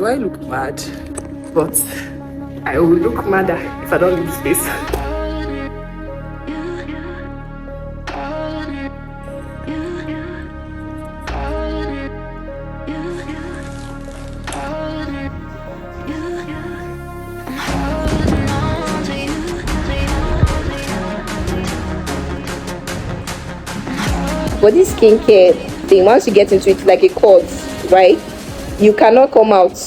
Do I look mad? But I will look madder if I don't leave this place. But this skincare thing, once you get into it, like a cord, right? You cannot come out.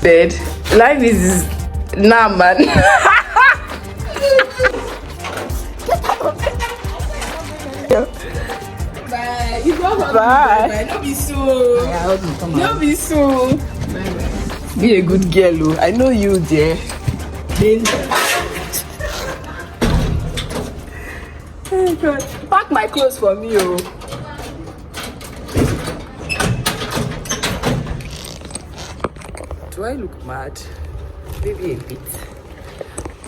Dead. Life is nah, man. Bye. Bye. Don't be so. Don't be so. Be a good girl, I know you there. Oh God. Pack my clothes for me, oh. Do I look mad? Maybe a bit.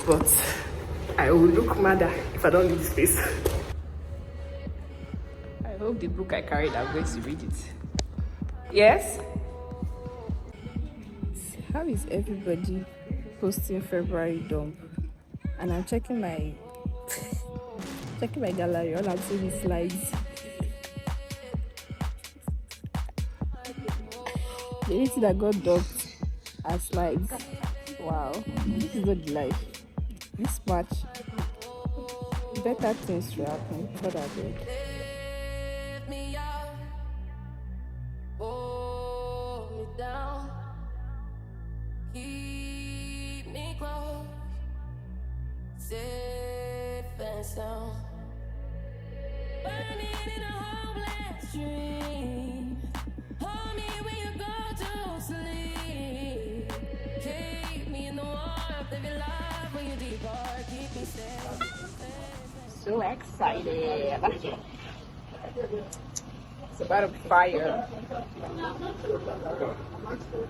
But I will look madder if I don't leave this place. I hope the book I carried, I'm going to read it. Yes? How is everybody posting February dump? And I'm checking my gallery. All I'm seeing is slides. The only thing that got dumped are slides. Wow, this is not the life. This March, better things should happen. God I beg. Hold me down, keep me close, safe and sound. Burning in a hopeless dream. Hold me when you go to sleep. Keep me in the warmth of your love when you depart. Keep me safe. So excited. It's about a fire.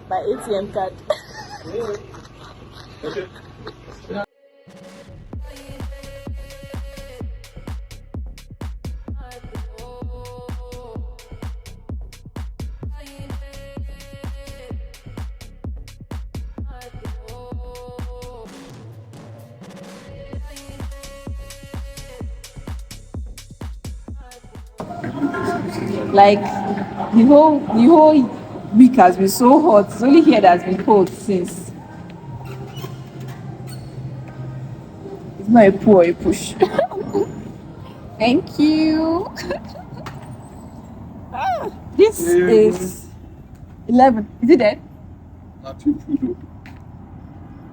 My ATM card. Like the whole week has been so hot. It's only here that has been cold since. It's not a pull or a push. Thank you. This is 11. Is it dead?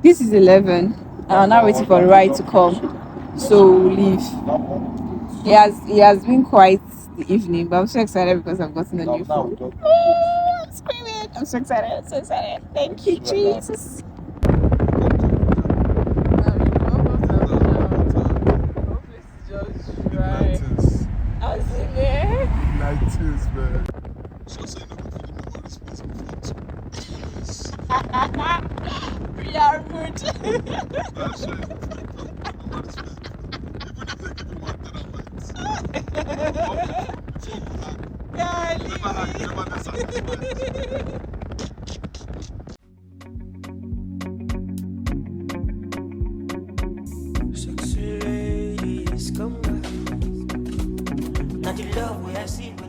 This is 11. I'm now waiting for the ride to come. So we'll leave. It has been quite the evening, but I'm so excited because I've gotten a new phone. Oh, I'm screaming. I'm so excited. I'm so excited. Thank you, Jesus. I'll see there. Man. We are rude.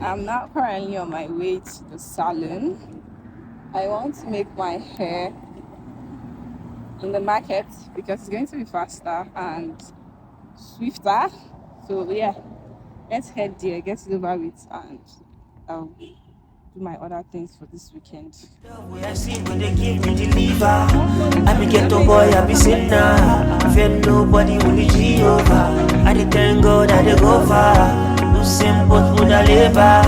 I'm now currently on my way to the salon. I want to make my hair in the market because it's going to be faster and swifter. So yeah, let's head there, get it over with, and do my other things for this weekend. I see when they give me the liver. I be ghetto boy, I be sinner. If nobody will be over. I I dey thank God I dey go far. No simple food I labor.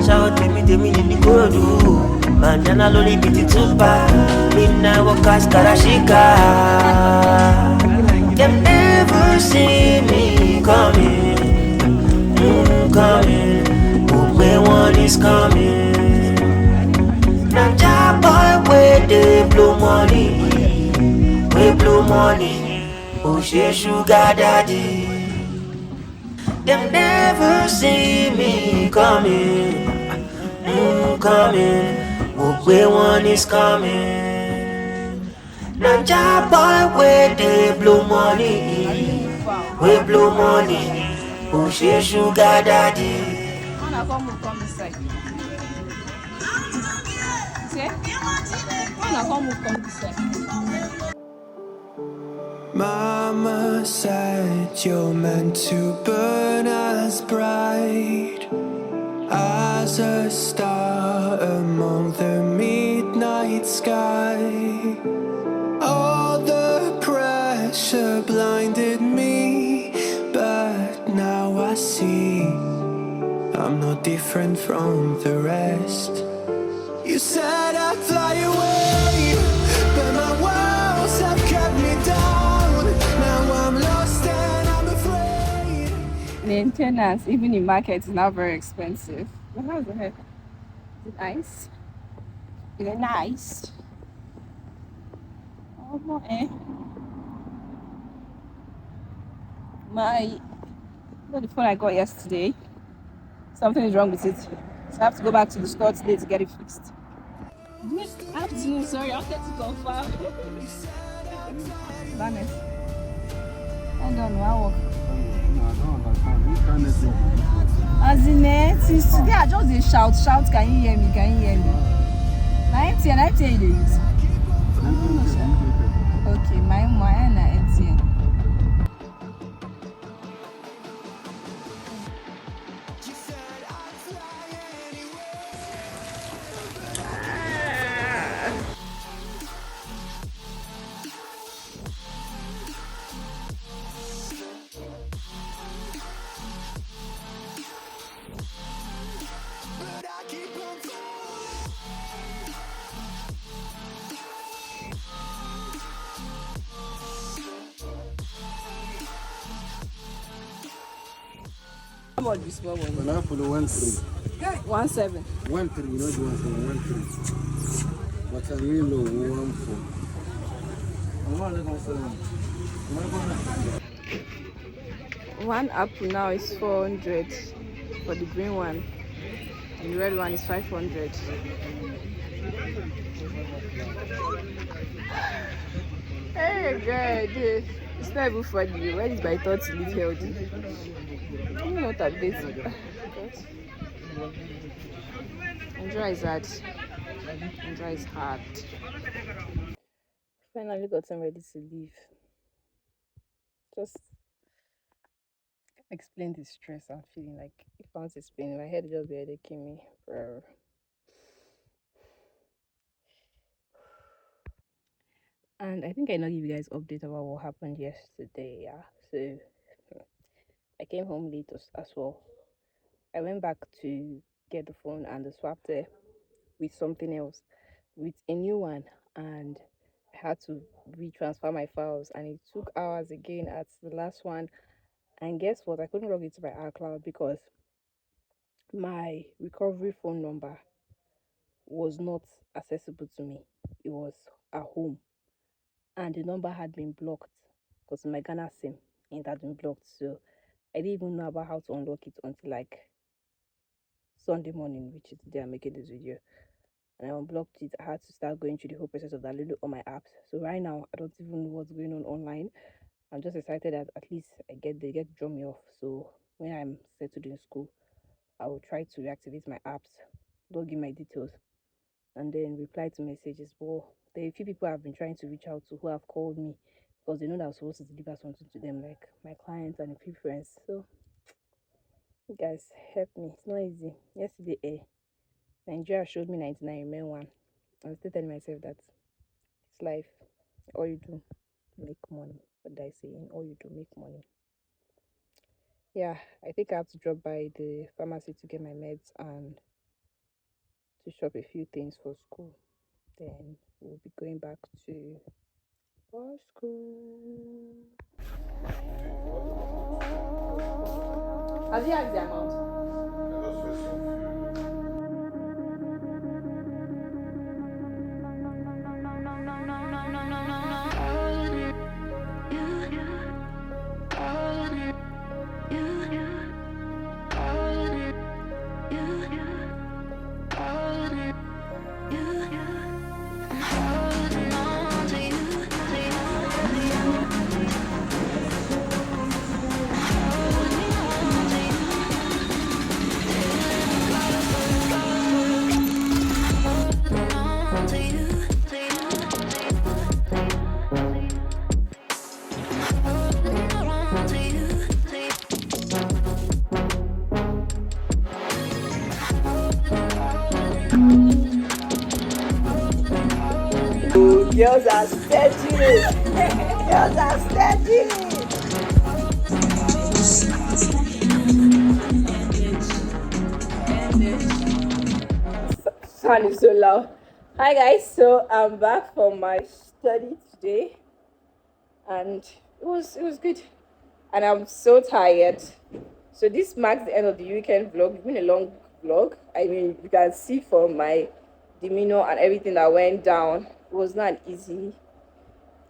Shout to me, the go do. Bandana loli biti tupa. Midnight workers karashika. Them never see me coming, coming. Where one is coming. Now job boy where they blow money, we blow money. Oh she sugar daddy. Them never see me coming, coming. Where one is coming. Now job boy where they blow money, we blow money. Oh she sugar daddy. Wanna come inside. See? Wanna come inside. Mama said you're meant to burn as bright as a star among the midnight sky. All the pressure blinded me, but now I see I'm no different from the rest. You said I'd fly away, but my walls have kept me down. Now I'm lost and I'm afraid. Maintenance, even in market, is now very expensive. But how's the hair? Is it nice? Is it nice? Oh boy. The phone I got yesterday, something is wrong with it. So I have to go back to the store today to get it fixed. Good afternoon, sorry, I'll get to confirm. Vanes. I don't know how. As in it, since today I just dey shout, can you hear me? Na MTN dey use. Okay, my na MTN. How much this small one? Well, I put a 1-3. 1.7. 1-3, you know the 1-3. But I really low 1-4. One apple now is 400 for the green one, and the red one is 500. Hey, God, it's not even funny. Where is my thought to live healthy? I don't know what updates. Andra is hard. Andra is hard. Finally gotten ready to leave. Just explain the stress I'm feeling. Like, if I want to explain, my head just be headaching me, bro. And I think I know give you guys update about what happened yesterday. Yeah, so I came home late as well. I went back to get the phone and the swap there with something else, with a new one, and I had to retransfer my files, and it took hours again at the last one. And guess what? I couldn't log into my iCloud because my recovery phone number was not accessible to me. It was at home, and the number had been blocked because my Ghana SIM it had been blocked. So I didn't even know about how to unlock it until like Sunday morning, which is the day I'm making this video. And I unblocked it. I had to start going through the whole process of downloading all my apps. So right now, I don't even know what's going on online. I'm just excited that at least they get to drop me off. So when I'm settled in school, I will try to reactivate my apps, log in my details, and then reply to messages. But there are a few people I've been trying to reach out to who have called me because they know that I'm supposed to deliver something to them, like my clients and a few friends. So guys, help me. It's not easy. Yesterday, Nigeria showed me 99 remain one. I'm still telling myself that it's life. All you do, make money. What did I say? All you do, make money. Yeah, I think I have to drop by the pharmacy to get my meds and to shop a few things for school. Then we'll be going back to our school. Has he asked the amount? Girls are steady. Girls are steady. Sound is so loud. Hi guys, so I'm back from my study today, and it was good, and I'm so tired. So this marks the end of the weekend vlog. It's been a long vlog. I mean, you can see from my demeanor and everything that went down, it was not an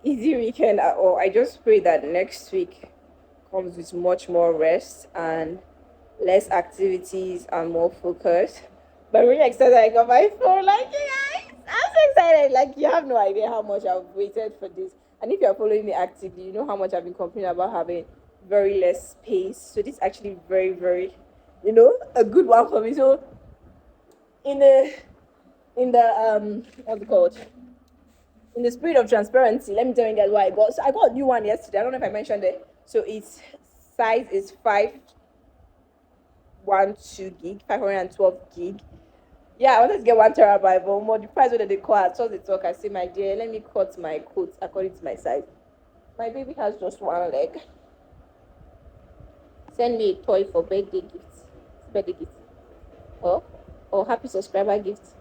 easy weekend at all. I just pray that next week comes with much more rest and less activities and more focus. But I'm really excited I got my phone. Like, you guys, I'm so excited. Like, you have no idea how much I've waited for this. And if you're following me actively, you know how much I've been complaining about having very less space. So this is actually very, very, a good one for me. So in the what's it called? In the spirit of transparency, let me tell you guys what I got. So I got a new one yesterday. I don't know if I mentioned it. So its size is 512 gig, 512 gig. Yeah, I wanted to get 1 terabyte, but more the price what they call. I saw the talk. I say, my dear, let me cut my coat according to my size. My baby has just one leg. Send me a toy for birthday gifts. Birthday gift. Or happy subscriber gift.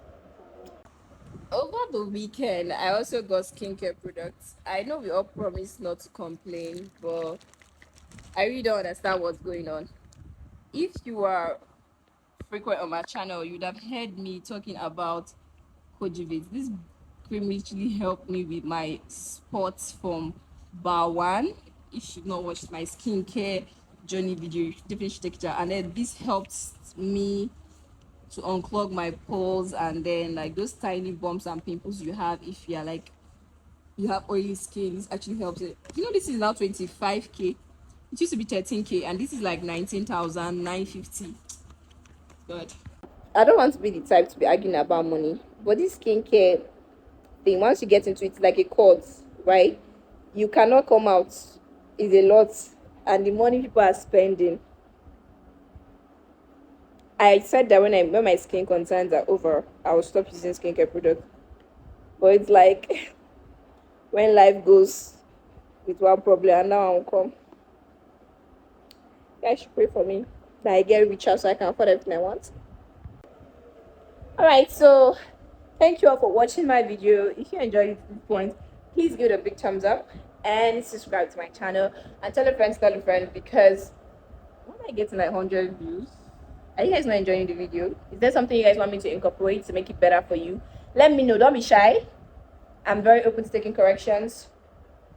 Over the weekend, I also got skincare products. I know we all promised not to complain, but I really don't understand what's going on. If you are frequent on my channel, you'd have heard me talking about Kojivit. This cream literally helped me with my spots from bar one. If you've not watched my skincare journey video, you definitely should take it out. And then this helps me to unclog my pores, and then like those tiny bumps and pimples you have if you're like you have oily skin, this actually helps it. This is now 25k. It used to be 13k, and this is like 19,950. Good. I don't want to be the type to be arguing about money, but this skincare thing, once you get into it, it's like a cult, right? You cannot come out. It's a lot, and the money people are spending. I said that when my skin concerns are over, I will stop using skincare products. But it's like when life goes with one problem and now I'll come. You guys should pray for me that I get richer so I can afford everything I want. Alright, so thank you all for watching my video. If you enjoyed it to this point, please give it a big thumbs up and subscribe to my channel and tell a friend, because when I get to like 100 views, are you guys not enjoying the video? Is there something you guys want me to incorporate to make it better for you? Let me know. Don't be shy. I'm very open to taking corrections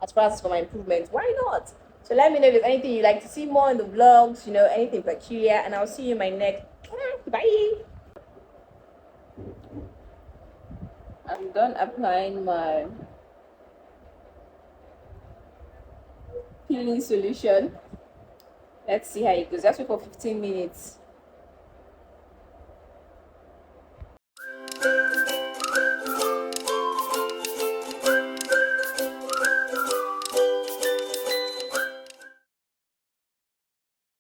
as far as for my improvements. Why not? So let me know if there's anything you'd like to see more in the vlogs, anything peculiar, and I'll see you in my next. Bye. I'm done applying my peeling solution. Let's see how it goes. Just wait for 15 minutes.